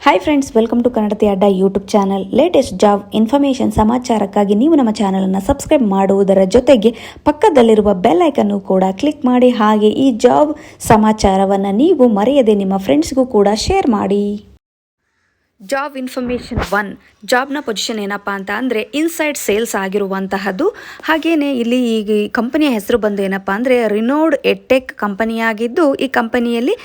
Hi friends, welcome to Kannadathi Adda YouTube channel. Latest job information ಸಮಾಚಾರಕ್ಕಾಗಿ ನೀವು ನಮ್ಮ ಚಾನಲನ್ನು ಸಬ್ಸ್ಕ್ರೈಬ್ ಮಾಡುವುದರ ಜೊತೆಗೆ ಪಕ್ಕದಲ್ಲಿರುವ ಬೆಲ್ ಐಕನ್ನು ಕೂಡ ಕ್ಲಿಕ್ ಮಾಡಿ. ಹಾಗೆ ಈ ಜಾಬ್ ಸಮಾಚಾರವನ್ನು ನೀವು ಮರೆಯದೆ ನಿಮ್ಮ ಫ್ರೆಂಡ್ಸ್ಗೂ ಕೂಡ ಶೇರ್ ಮಾಡಿ. ಜಾಬ್ ಇನ್ಫಾರ್ಮೇಷನ್ 1 ಜಾಬ್ನ ಪೊಸಿಷನ್ ಏನಪ್ಪ ಅಂತ ಅಂದರೆ ಇನ್ಸೈಡ್ ಸೇಲ್ಸ್ ಆಗಿರುವಂತಹದ್ದು. ಹಾಗೆಯೇ ಇಲ್ಲಿ ಈಗ ಕಂಪನಿಯ ಹೆಸರು ಬಂದು ಏನಪ್ಪ ಅಂದರೆ ರಿನೋಡ್ ಎಡ್ಟೆಕ್ ಕಂಪನಿಯಾಗಿದ್ದು ಈ ಕಂಪನಿಯಲ್ಲಿ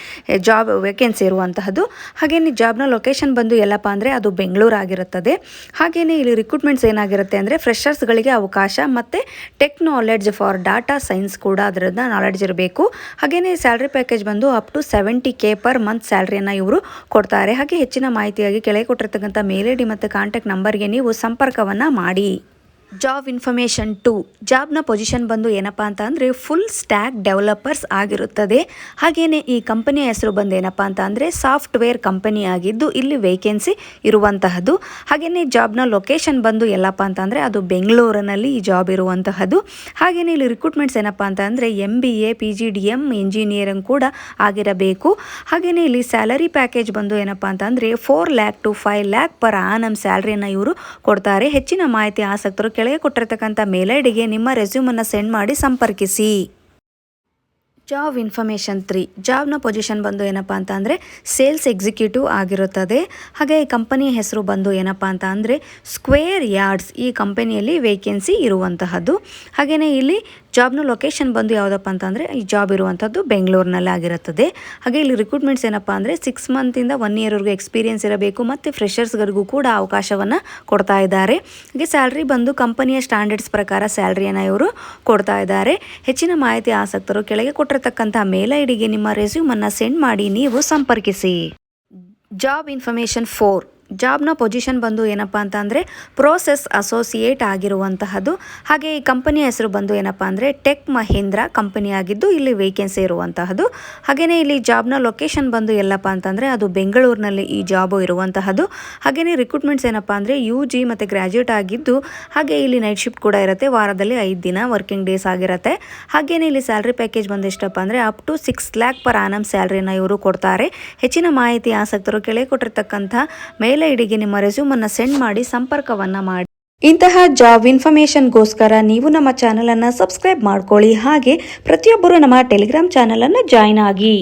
ಜಾಬ್ ವೇಕೆನ್ಸಿ ಇರುವಂತಹದ್ದು. ಹಾಗೆಯೇ ಜಾಬ್ನ ಲೊಕೇಶನ್ ಬಂದು ಎಲ್ಲಪ್ಪ ಅಂದರೆ ಅದು ಬೆಂಗಳೂರು ಆಗಿರುತ್ತದೆ. ಹಾಗೆಯೇ ಇಲ್ಲಿ ರಿಕ್ರೂಟ್ಮೆಂಟ್ಸ್ ಏನಾಗಿರುತ್ತೆ ಅಂದರೆ ಫ್ರೆಷರ್ಸ್ಗಳಿಗೆ ಅವಕಾಶ ಮತ್ತು tech knowledge for data science ಕೂಡ ಅದರದ್ದು ನಾಲೆಡ್ಜ್ ಇರಬೇಕು. ಹಾಗೆಯೇ ಸ್ಯಾಲ್ರಿ ಪ್ಯಾಕೇಜ್ ಬಂದು up to 70K per month ಸ್ಯಾಲ್ರಿಯನ್ನು ಇವರು ಕೊಡ್ತಾರೆ. ಹಾಗೆ ಹೆಚ್ಚಿನ ಮಾಹಿತಿಯಾಗಿ ಕೆಳಗೆ ಕೊಟ್ಟಿರ್ತಕ್ಕಂಥ ಮೇಲ್ ಐಡಿ ಮತ್ತು ಕಾಂಟ್ಯಾಕ್ಟ್ ನಂಬರ್ಗೆ ನೀವು ಸಂಪರ್ಕವನ್ನು ಮಾಡಿ. ಜಾಬ್ ಇನ್ಫಾರ್ಮೇಷನ್ 2 ಜಾಬ್ನ ಪೊಸಿಷನ್ ಬಂದು ಏನಪ್ಪ ಅಂತ ಅಂದರೆ ಫುಲ್ ಸ್ಟ್ಯಾಕ್ ಡೆವಲಪರ್ಸ್ ಆಗಿರುತ್ತದೆ. ಹಾಗೆಯೇ ಈ ಕಂಪನಿಯ ಹೆಸರು ಬಂದು ಏನಪ್ಪ ಅಂತ ಅಂದರೆ ಸಾಫ್ಟ್ವೇರ್ ಕಂಪನಿ ಆಗಿದ್ದು ಇಲ್ಲಿ ವೇಕೆನ್ಸಿ ಇರುವಂತಹದ್ದು. ಹಾಗೆಯೇ ಜಾಬ್ನ ಲೊಕೇಶನ್ ಬಂದು ಎಲ್ಲಪ್ಪ ಅಂತ ಅಂದರೆ ಅದು ಬೆಂಗಳೂರಿನಲ್ಲಿ ಈ ಜಾಬ್ ಇರುವಂತಹದ್ದು. ಹಾಗೆಯೇ ಇಲ್ಲಿ ರಿಕ್ರೂಟ್ಮೆಂಟ್ಸ್ ಏನಪ್ಪ ಅಂತ ಅಂದರೆ MBA PGDM ಇಂಜಿನಿಯರಿಂಗ್ ಕೂಡ ಆಗಿರಬೇಕು. ಹಾಗೆಯೇ ಇಲ್ಲಿ ಸ್ಯಾಲರಿ ಪ್ಯಾಕೇಜ್ ಬಂದು ಏನಪ್ಪ ಅಂತ ಅಂದರೆ 4 lakh to 5 lakh per annum ಸ್ಯಾಲ್ರಿಯನ್ನು ಇವರು ಕೊಡ್ತಾರೆ. ಹೆಚ್ಚಿನ ಮಾಹಿತಿ ಆಸಕ್ತರು ಕೆಳಗೆ ಕೊಟ್ಟಿರ್ತಕ್ಕಂಥ ಮೇಲ್ ಐಡಿಗೆ ನಿಮ್ಮ ರೆಸ್ಯೂಮನ್ನು ಸೆಂಡ್ ಮಾಡಿ ಸಂಪರ್ಕಿಸಿ. ಜಾಬ್ ಇನ್ಫಾರ್ಮೇಷನ್ 3 ಜಾಬ್ನ ಪೊಸಿಷನ್ ಬಂದು ಏನಪ್ಪ ಅಂತ ಅಂದರೆ ಸೇಲ್ಸ್ ಎಕ್ಸಿಕ್ಯೂಟಿವ್ ಆಗಿರುತ್ತದೆ. ಹಾಗೆ ಈ ಕಂಪನಿಯ ಹೆಸರು ಬಂದು ಏನಪ್ಪ ಅಂತ ಅಂದರೆ ಸ್ಕ್ವೇರ್ ಯಾರ್ಡ್ಸ್ ಈ ಕಂಪನಿಯಲ್ಲಿ ವೇಕೆನ್ಸಿ ಇರುವಂತಹದ್ದು. ಹಾಗೆಯೇ ಇಲ್ಲಿ ಜಾಬ್ನ ಲೊಕೇಶನ್ ಬಂದು ಯಾವುದಪ್ಪ ಅಂತಂದರೆ ಈ ಜಾಬ್ ಇರುವಂಥದ್ದು ಬೆಂಗಳೂರಿನಲ್ಲಿ ಆಗಿರುತ್ತದೆ. ಹಾಗೆ ಇಲ್ಲಿ ರಿಕ್ರೂಟ್ಮೆಂಟ್ಸ್ ಏನಪ್ಪ ಅಂದರೆ 6 ಮಂತಿಂದ 1 ಇಯರ್ವರೆಗೂ ಎಕ್ಸ್ಪೀರಿಯನ್ಸ್ ಇರಬೇಕು ಮತ್ತು ಫ್ರೆಷರ್ಸ್ಗಳಿಗೂ ಕೂಡ ಅವಕಾಶವನ್ನು ಕೊಡ್ತಾ ಇದ್ದಾರೆ. ಹಾಗೆ ಸ್ಯಾಲ್ರಿ ಬಂದು ಕಂಪನಿಯ ಸ್ಟ್ಯಾಂಡರ್ಡ್ಸ್ ಪ್ರಕಾರ ಸ್ಯಾಲ್ರಿಯನ್ನು ಇವರು ಕೊಡ್ತಾ ಇದ್ದಾರೆ. ಹೆಚ್ಚಿನ ಮಾಹಿತಿ ಆಸಕ್ತರು ಕೆಳಗೆ ಕೊಟ್ಟಿರ್ತಕ್ಕಂಥ ಮೇಲ್ ಐಡಿಗೆ ನಿಮ್ಮ ರೆಸ್ಯೂಮನ್ನು ಸೆಂಡ್ ಮಾಡಿ ನೀವು ಸಂಪರ್ಕಿಸಿ. ಜಾಬ್ ಇನ್ಫಾರ್ಮೇಷನ್ 4 ಜಾಬ್ನ ಪೊಸಿಷನ್ ಬಂದು ಏನಪ್ಪ ಅಂತ ಅಂದರೆ ಪ್ರೋಸೆಸ್ ಅಸೋಸಿಯೇಟ್ ಆಗಿರುವಂತಹದ್ದು. ಹಾಗೆ ಈ ಕಂಪನಿಯ ಹೆಸರು ಬಂದು ಏನಪ್ಪ ಅಂದರೆ ಟೆಕ್ ಮಹೀಂದ್ರ ಕಂಪನಿ ಆಗಿದ್ದು ಇಲ್ಲಿ ವೇಕೆನ್ಸಿ ಇರುವಂತಹದ್ದು. ಹಾಗೆಯೇ ಇಲ್ಲಿ ಜಾಬ್ನ ಲೊಕೇಶನ್ ಬಂದು ಎಲ್ಲಪ್ಪ ಅಂತಂದರೆ ಅದು ಬೆಂಗಳೂರಿನಲ್ಲಿ ಈ ಜಾಬು ಇರುವಂತಹದ್ದು. ಹಾಗೆಯೇ ರಿಕ್ರೂಟ್ಮೆಂಟ್ಸ್ ಏನಪ್ಪ ಅಂದರೆ UG ಮತ್ತು ಗ್ರ್ಯಾಜುಯೇಟ್ ಆಗಿದ್ದು ಹಾಗೆ ಇಲ್ಲಿ ನೈಟ್ ಶಿಫ್ಟ್ ಕೂಡ ಇರುತ್ತೆ. ವಾರದಲ್ಲಿ 5 ದಿನ ವರ್ಕಿಂಗ್ ಡೇಸ್ ಆಗಿರುತ್ತೆ. ಹಾಗೆಯೇ ಇಲ್ಲಿ ಸ್ಯಾಲ್ರಿ ಪ್ಯಾಕೇಜ್ ಬಂದು ಎಷ್ಟಪ್ಪ ಅಂದರೆ up to 6 lakh per annum ಸ್ಯಾಲ್ರಿನ ಇವರು ಕೊಡ್ತಾರೆ. ಹೆಚ್ಚಿನ ಮಾಹಿತಿ ಆಸಕ್ತರು ಕೆಳಗೆ ಕೊಟ್ಟಿರ್ತಕ್ಕಂಥ ಮೇಲ್ ಐಡಿಗೆ ನಿಮ್ಮ ರೆಸ್ಯೂಮನ್ನು ಸೆಂಡ್ ಮಾಡಿ ಸಂಪರ್ಕವನ್ನು ಮಾಡಿ. ಇಂತಹ ಜಾಬ್ ಇನ್ಫಾರ್ಮೇಷನ್ಗೋಸ್ಕರ ನೀವು ನಮ್ಮ ಚಾನಲನ್ನು ಸಬ್ಸ್ಕ್ರೈಬ್ ಮಾಡ್ಕೊಳ್ಳಿ. ಹಾಗೆ ಪ್ರತಿಯೊಬ್ಬರು ನಮ್ಮ ಟೆಲಿಗ್ರಾಮ್ ಚಾನಲನ್ನು ಜಾಯ್ನ್ ಆಗಿ.